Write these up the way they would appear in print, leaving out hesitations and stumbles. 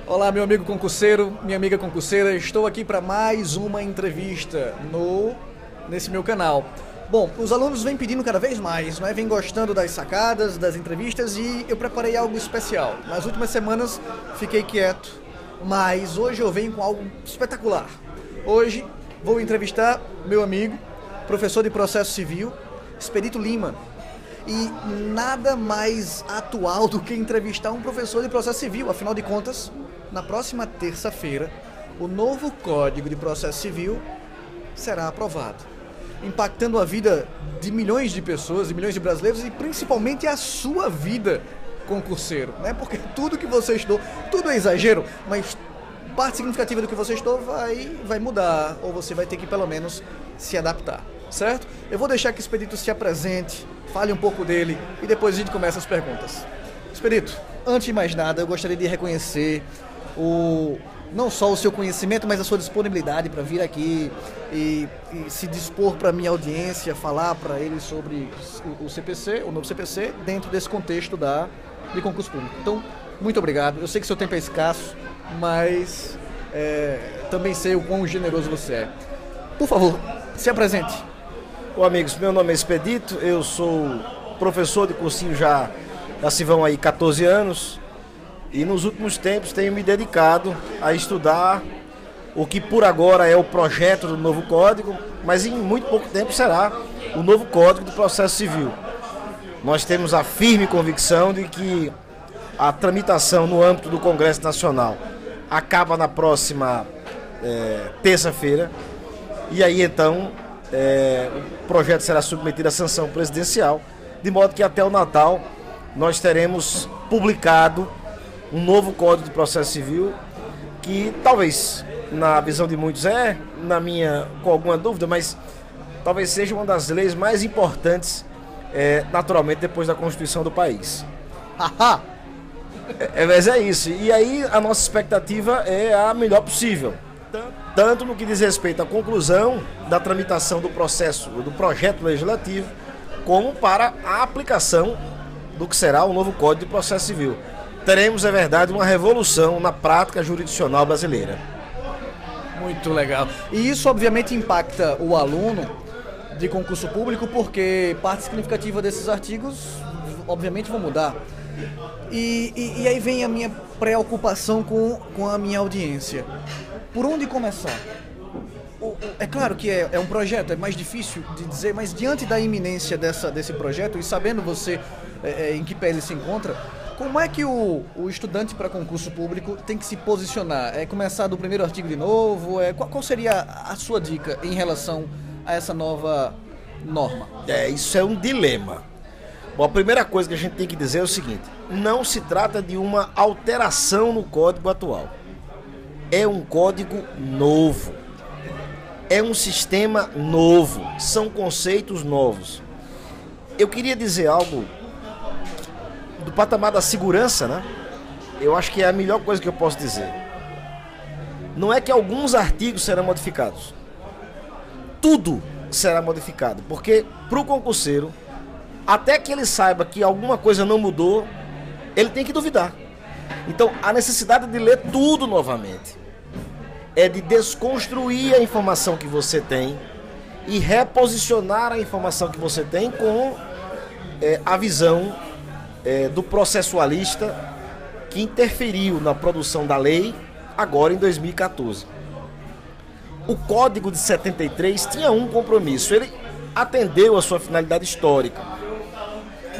Olá, meu amigo concurseiro, minha amiga concurseira, estou aqui para mais uma entrevista nesse meu canal. Bom, os alunos vêm pedindo cada vez mais, né? Vêm gostando das sacadas, das entrevistas e eu preparei algo especial. Nas últimas semanas fiquei quieto, mas hoje eu venho com algo espetacular. Hoje vou entrevistar meu amigo, professor de processo civil, Expedito Lima. E nada mais atual do que entrevistar um professor de processo civil. Afinal de contas, na próxima terça-feira, o novo Código de Processo Civil será aprovado, impactando a vida de milhões de pessoas, de milhões de brasileiros e principalmente a sua vida, concurseiro, né? Porque tudo que você estudou, tudo é exagero, mas parte significativa do que você estudou vai mudar, ou você vai ter que pelo menos se adaptar, certo? Eu vou deixar que o Expedito se apresente, fale um pouco dele e depois a gente começa as perguntas. Expedito, antes de mais nada, eu gostaria de reconhecer não só o seu conhecimento, mas a sua disponibilidade para vir aqui e se dispor para a minha audiência, falar para eles sobre o CPC, o novo CPC, dentro desse contexto de concurso público. Então, muito obrigado. Eu sei que seu tempo é escasso, mas também sei o quão generoso você é. Por favor, se apresente. Olá, amigos, meu nome é Expedito, eu sou professor de cursinho já se vão aí 14 anos e nos últimos tempos tenho me dedicado a estudar o que por agora é o projeto do novo código, mas em muito pouco tempo será o novo Código do Processo Civil. Nós temos a firme convicção de que a tramitação no âmbito do Congresso Nacional acaba na próxima terça-feira e aí então o projeto será submetido à sanção presidencial, de modo que até o Natal nós teremos publicado um novo Código de Processo Civil que talvez, na visão de muitos, na minha, com alguma dúvida, mas talvez seja uma das leis mais importantes, naturalmente, depois da Constituição do país. Mas é isso. E aí a nossa expectativa é a melhor possível, tanto no que diz respeito à conclusão da tramitação do processo, do projeto legislativo, como para a aplicação do que será o novo Código de Processo Civil. Teremos, é verdade, uma revolução na prática jurisdicional brasileira. Muito legal. E isso obviamente impacta o aluno de concurso público, porque parte significativa desses artigos obviamente vão mudar. E aí vem a minha preocupação com a minha audiência. Por onde começar? É claro que é um projeto, é mais difícil de dizer, mas diante da iminência desse projeto e sabendo você em que pé ele se encontra, como é que o estudante para concurso público tem que se posicionar? É começar do primeiro artigo de novo? Qual seria a sua dica em relação a essa nova norma? Isso é um dilema. Bom, a primeira coisa que a gente tem que dizer é o seguinte: não se trata de uma alteração no código atual. É um código novo. É um sistema novo. São conceitos novos. Eu queria dizer algo do patamar da segurança, né? Eu acho que é a melhor coisa que eu posso dizer. Não é que alguns artigos serão modificados. Tudo será modificado. Porque para o concurseiro, até que ele saiba que alguma coisa não mudou, ele tem que duvidar. Então, a necessidade de ler tudo novamente é de desconstruir a informação que você tem e reposicionar a informação que você tem com a visão do processualista que interferiu na produção da lei agora em 2014. O Código de 73 tinha um compromisso, ele atendeu a sua finalidade histórica,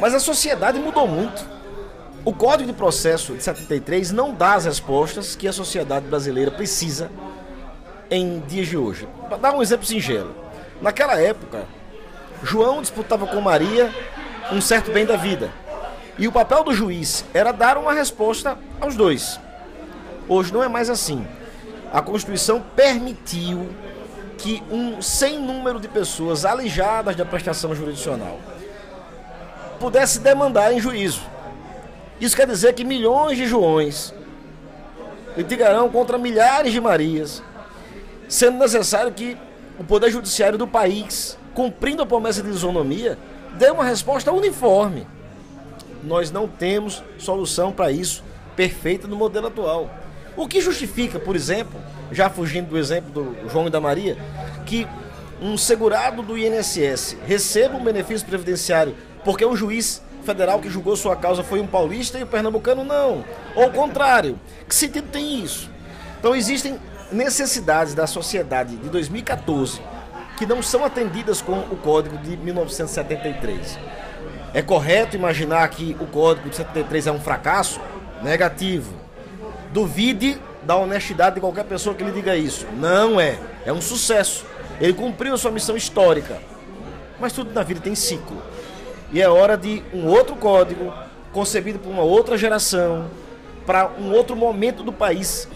mas a sociedade mudou muito. O Código de Processo de 73 não dá as respostas que a sociedade brasileira precisa em dias de hoje. Para dar um exemplo singelo, naquela época, João disputava com Maria um certo bem da vida, e o papel do juiz era dar uma resposta aos dois. Hoje não é mais assim. A Constituição permitiu que um sem número de pessoas alijadas da prestação jurisdicional pudesse demandar em juízo. Isso quer dizer que milhões de Joões litigarão contra milhares de Marias, sendo necessário que o Poder Judiciário do país, cumprindo a promessa de isonomia, dê uma resposta uniforme. Nós não temos solução para isso perfeita no modelo atual. O que justifica, por exemplo, já fugindo do exemplo do João e da Maria, que um segurado do INSS receba um benefício previdenciário porque o juiz federal que julgou sua causa foi um paulista e o pernambucano não. Ou o contrário. Que sentido tem isso? Então existem necessidades da sociedade de 2014 que não são atendidas com o Código de 1973. É correto imaginar que o Código de 73 é um fracasso? Negativo. Duvide da honestidade de qualquer pessoa que lhe diga isso. Não é. É um sucesso. Ele cumpriu a sua missão histórica. Mas tudo na vida tem ciclo. E é hora de um outro código, concebido por uma outra geração, para um outro momento do país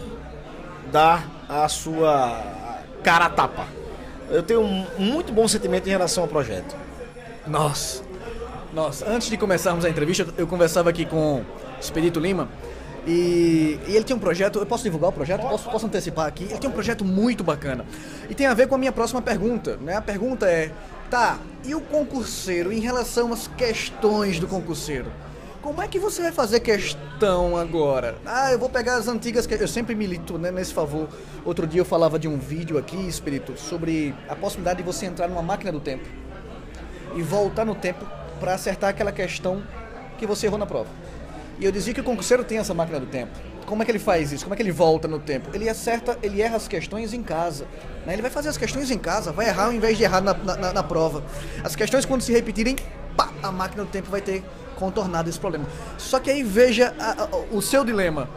dar a sua cara a tapa. Eu tenho um muito bom sentimento em relação ao projeto. Nossa, antes de começarmos a entrevista, eu conversava aqui com o Expedito Lima e ele tem um projeto, eu posso divulgar o projeto? Posso antecipar aqui? Ele tem um projeto muito bacana e tem a ver com a minha próxima pergunta, né? A pergunta é, tá, e o concurseiro em relação às questões do concurseiro? Como é que você vai fazer questão agora? Eu vou pegar as antigas... Eu sempre milito, né, nesse favor. Outro dia eu falava de um vídeo aqui, Espírito, sobre a possibilidade de você entrar numa máquina do tempo e voltar no tempo para acertar aquela questão que você errou na prova. E eu dizia que o concurseiro tem essa máquina do tempo. Como é que ele faz isso? Como é que ele volta no tempo? Ele erra as questões em casa, né? Ele vai fazer as questões em casa, vai errar ao invés de errar na prova. As questões, quando se repetirem, pá, a máquina do tempo vai ter contornado esse problema. Só que aí veja o seu dilema.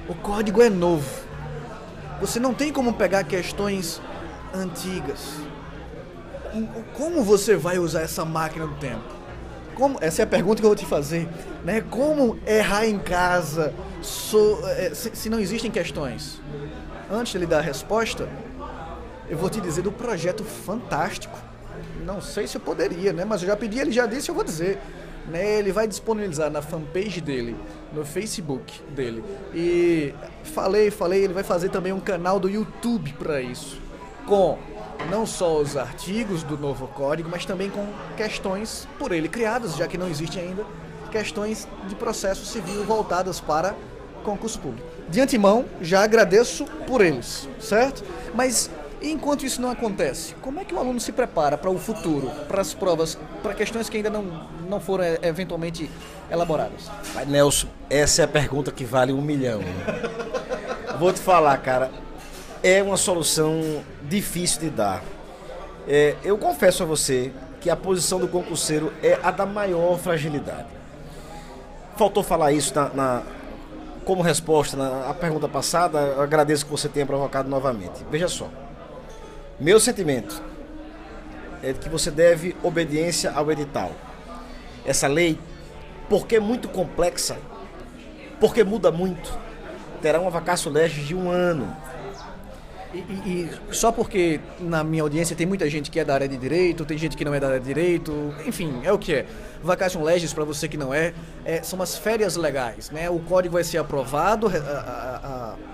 O código é novo. Você não tem como pegar questões antigas. Como você vai usar essa máquina do tempo? Essa é a pergunta que eu vou te fazer, né? Como errar em casa se não existem questões? Antes de ele dar a resposta, eu vou te dizer do projeto fantástico. Não sei se eu poderia, né? Mas eu já pedi, ele já disse, eu vou dizer. Né? Ele vai disponibilizar na fanpage dele, no Facebook dele. E falei, ele vai fazer também um canal do YouTube para isso. Com não só os artigos do novo código, mas também com questões por ele criadas, já que não existe ainda, questões de processo civil voltadas para concurso público. De antemão, já agradeço por eles, certo? Mas enquanto isso não acontece, como é que o aluno se prepara para o futuro, para as provas, para questões que ainda não foram eventualmente elaboradas? Nelson, essa é a pergunta que vale 1 milhão. Vou te falar, cara, é uma solução difícil de dar. Eu confesso a você que a posição do concurseiro é a da maior fragilidade. Faltou falar isso como resposta na pergunta passada, eu agradeço que você tenha provocado novamente. Veja só. Meu sentimento é de que você deve obediência ao edital. Essa lei, porque é muito complexa, porque muda muito, terá uma vacatio legis de 1 ano. E só porque na minha audiência tem muita gente que é da área de direito, tem gente que não é da área de direito, enfim, é o que é. Vacatio legis, para você que não são as férias legais, né? O código vai ser aprovado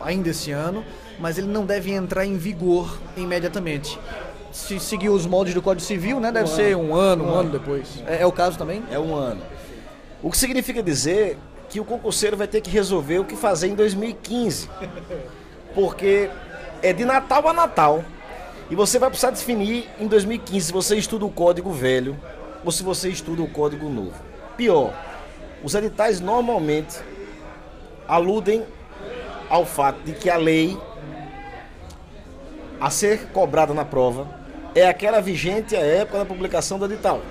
ainda esse ano, mas ele não deve entrar em vigor imediatamente. Se seguir os moldes do Código Civil, né? Deve ser um ano depois. É o caso também? É 1 ano. O que significa dizer que o concurseiro vai ter que resolver o que fazer em 2015. Porque é de Natal a Natal. E você vai precisar definir em 2015 se você estuda o código velho ou se você estuda o código novo. Pior, os editais normalmente aludem ao fato de que a lei a ser cobrada na prova é aquela vigente à época da publicação do edital.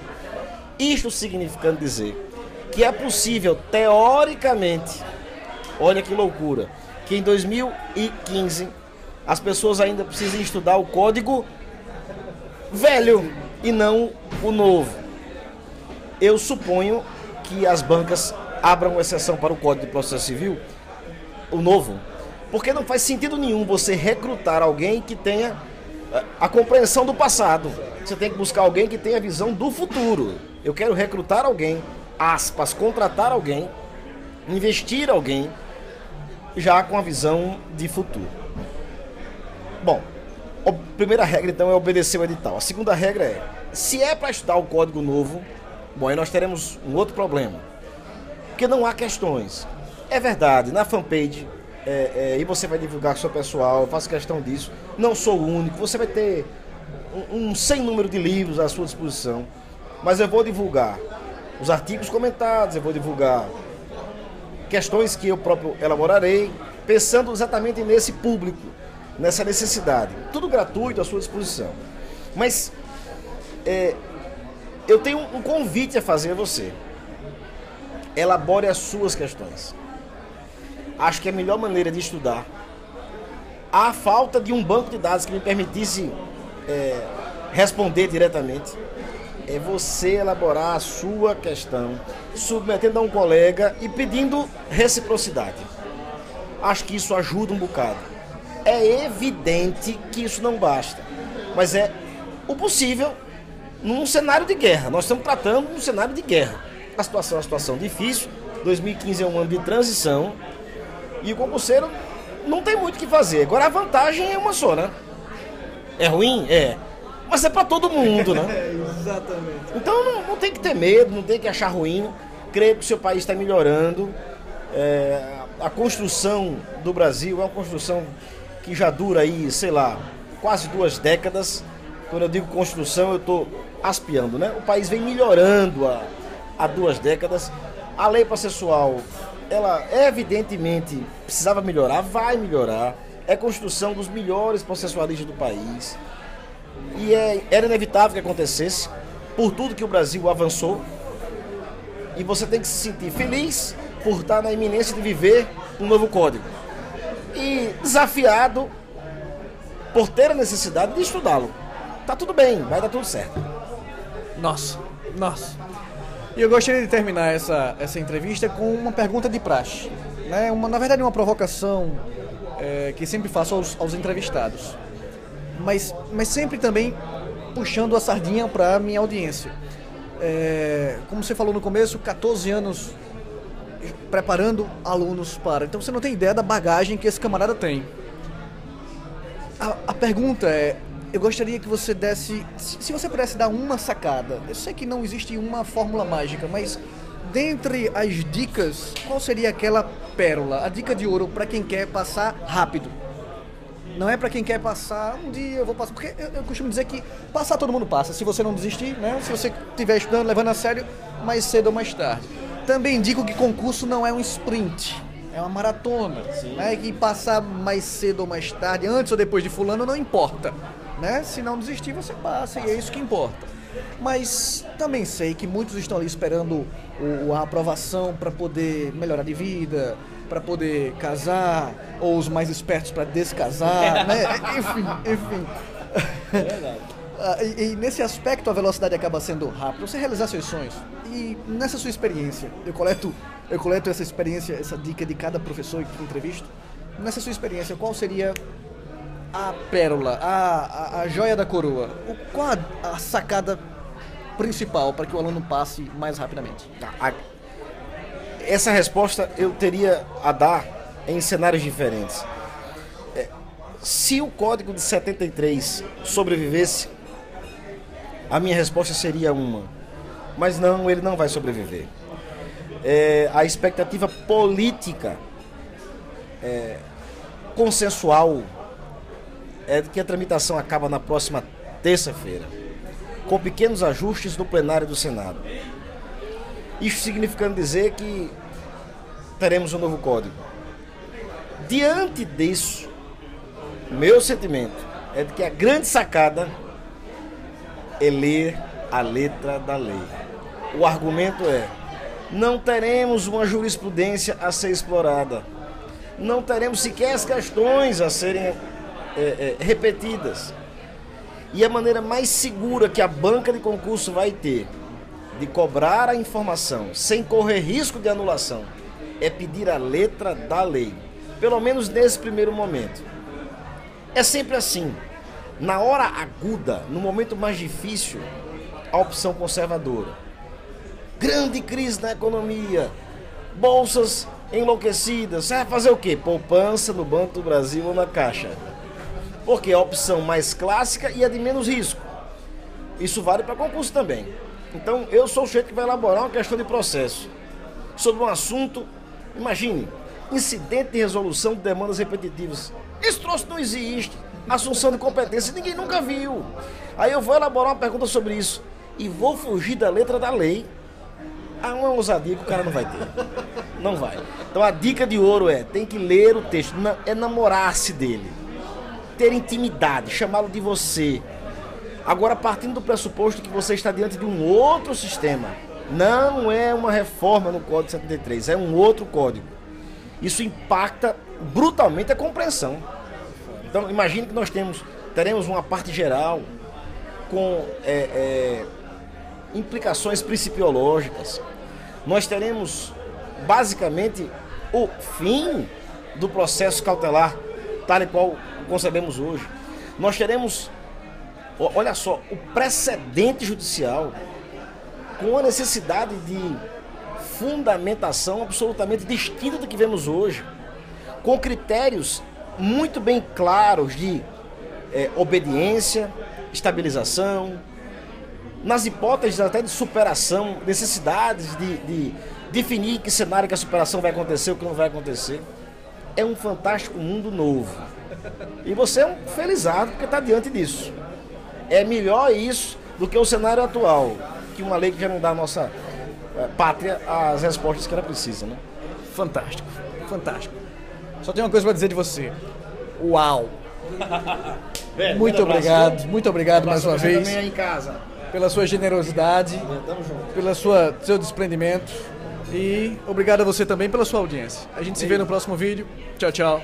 Isto significando dizer que é possível, teoricamente, olha que loucura, que em 2015 as pessoas ainda precisam estudar o código velho e não o novo. Eu suponho que as bancas abram exceção para o Código de Processo Civil, o novo, porque não faz sentido nenhum você recrutar alguém que tenha a compreensão do passado. Você tem que buscar alguém que tenha a visão do futuro. Eu quero recrutar alguém, aspas, contratar alguém, investir alguém já com a visão de futuro. Bom, a primeira regra então é obedecer o edital. A segunda regra é, se é para estudar o código novo, bom, aí nós teremos um outro problema, porque não há questões. É verdade, na fanpage e você vai divulgar com o seu pessoal, eu faço questão disso. Não sou o único, você vai ter um sem número de livros à sua disposição, mas eu vou divulgar os artigos comentados, eu vou divulgar questões que eu próprio elaborarei, pensando exatamente nesse público, nessa necessidade. Tudo gratuito à sua disposição. Mas eu tenho um convite a fazer a você. Elabore as suas questões. Acho que a melhor maneira de estudar, a falta de um banco de dados que me permitisse responder diretamente, é você elaborar a sua questão, submetendo a um colega e pedindo reciprocidade. Acho que isso ajuda um bocado. É evidente que isso não basta, mas é o possível num cenário de guerra. Nós estamos tratando de um cenário de guerra. A situação é uma situação difícil, 2015 é um ano de transição e o concurseiro não tem muito o que fazer. Agora a vantagem é uma só, né? É ruim? É. Mas é pra todo mundo, né? Exatamente. Então não tem que ter medo, não tem que achar ruim. Creio que o seu país está melhorando. A construção do Brasil é uma construção que já dura aí, sei lá, quase 2 décadas. Quando eu digo construção, eu estou aspeando, né? O país vem melhorando há 2 décadas. A lei processual, ela evidentemente precisava melhorar, vai melhorar. É construção dos melhores processualistas do país. E era inevitável que acontecesse, por tudo que o Brasil avançou. E você tem que se sentir feliz por estar na iminência de viver um novo código. E desafiado por ter a necessidade de estudá-lo. Tá tudo bem, vai dar tudo certo. Nossa. E eu gostaria de terminar essa entrevista com uma pergunta de praxe, né? Na verdade, uma provocação que sempre faço aos entrevistados. Mas sempre também puxando a sardinha para a minha audiência. Como você falou no começo, 14 anos preparando alunos para... Então você não tem ideia da bagagem que esse camarada tem. A pergunta é... Eu gostaria que você desse... Se você pudesse dar uma sacada... Eu sei que não existe uma fórmula mágica, mas... Dentre as dicas, qual seria aquela pérola? A dica de ouro para quem quer passar rápido. Não é para quem quer passar um dia, eu vou passar... Porque eu costumo dizer que passar todo mundo passa. Se você não desistir, né? Se você estiver estudando, levando a sério, mais cedo ou mais tarde. Também digo que concurso não é um sprint. É uma maratona. Né? Que passar mais cedo ou mais tarde, antes ou depois de fulano, não importa. Né? Se não desistir, você passa e é isso que importa. Mas também sei que muitos estão ali esperando a aprovação para poder melhorar de vida, para poder casar, ou os mais espertos para descasar, né? Enfim. É verdade. E nesse aspecto a velocidade acaba sendo rápida. Você realizar seus sonhos. E nessa sua experiência, eu coleto essa experiência, essa dica de cada professor que entrevisto. Nessa sua experiência, qual seria a pérola, a joia da coroa? Qual a sacada principal para que o aluno passe mais rapidamente? Essa resposta eu teria a dar em cenários diferentes. Se o Código de 73 sobrevivesse, a minha resposta seria uma. Mas não, ele não vai sobreviver. A expectativa política consensual é que a tramitação acaba na próxima terça-feira, com pequenos ajustes no plenário do Senado. Isso significando dizer que teremos um novo código. Diante disso, meu sentimento é de que a grande sacada é ler a letra da lei. O argumento é: não teremos uma jurisprudência a ser explorada. Não teremos sequer as questões a serem repetidas. E a maneira mais segura que a banca de concurso vai ter de cobrar a informação sem correr risco de anulação é pedir a letra da lei. Pelo menos nesse primeiro momento. É sempre assim. Na hora aguda, no momento mais difícil, a opção conservadora. Grande crise na economia, bolsas enlouquecidas. Você vai fazer o quê? Poupança no Banco do Brasil ou na Caixa. Porque é a opção mais clássica e a de menos risco. Isso vale para concurso também. Então, eu sou o sujeito que vai elaborar uma questão de processo sobre um assunto. Imagine, incidente de resolução de demandas repetitivas. Esse troço não existe. Assunção de competência, ninguém nunca viu. Aí eu vou elaborar uma pergunta sobre isso e vou fugir da letra da lei. Ah, uma ousadia que o cara não vai ter. Não vai. Então a dica de ouro tem que ler o texto, é namorar-se dele, ter intimidade, chamá-lo de você. Agora, partindo do pressuposto que você está diante de um outro sistema, não é uma reforma no Código 73, é um outro código. Isso impacta brutalmente a compreensão. Então, imagine que nós teremos uma parte geral com implicações principiológicas. Nós teremos, basicamente, o fim do processo cautelar, tal e qual concebemos hoje. Nós teremos, olha só, o precedente judicial com a necessidade de fundamentação absolutamente distinta do que vemos hoje, com critérios muito bem claros de obediência, estabilização, nas hipóteses até de superação, necessidades de definir em que cenário que a superação vai acontecer ou que não vai acontecer. É um fantástico mundo novo. E você é um felizardo porque está diante disso. É melhor isso do que o cenário atual, que uma lei que já não dá à nossa pátria as respostas que ela precisa, né? Fantástico, fantástico. Só tenho uma coisa para dizer de você. Uau! Muito obrigado mais uma vez. Também aí em casa. Pela sua generosidade, pelo seu desprendimento e obrigado a você também pela sua audiência. A gente se vê no próximo vídeo. Tchau, tchau.